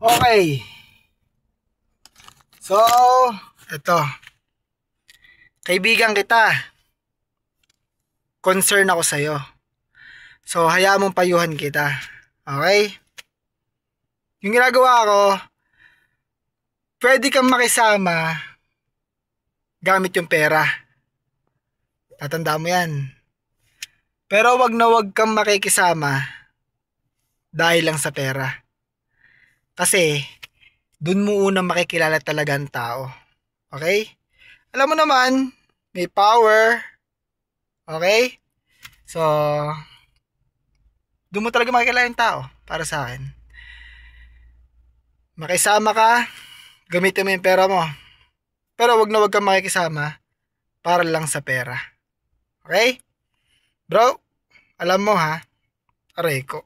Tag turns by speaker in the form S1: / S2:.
S1: Okay. So, eto. Kaibigan kita. Concern ako sa'yo. So, hayaan mong payuhan kita. Okay? Yung ginagawa ko, pwede kang makisama gamit yung pera. Tatandaan mo yan. Pero wag na wag kang makikisama dahil lang sa pera. Kasi, dun mo unang makikilala talaga ang tao. Okay? Alam mo naman, may power. Okay? So, dun mo talaga makikilala yung tao para sa akin. Makisama ka, gamitin mo yung pera mo. Pero wag na wag kang makikisama para lang sa pera. Okay? Bro, alam mo ha, aray ko.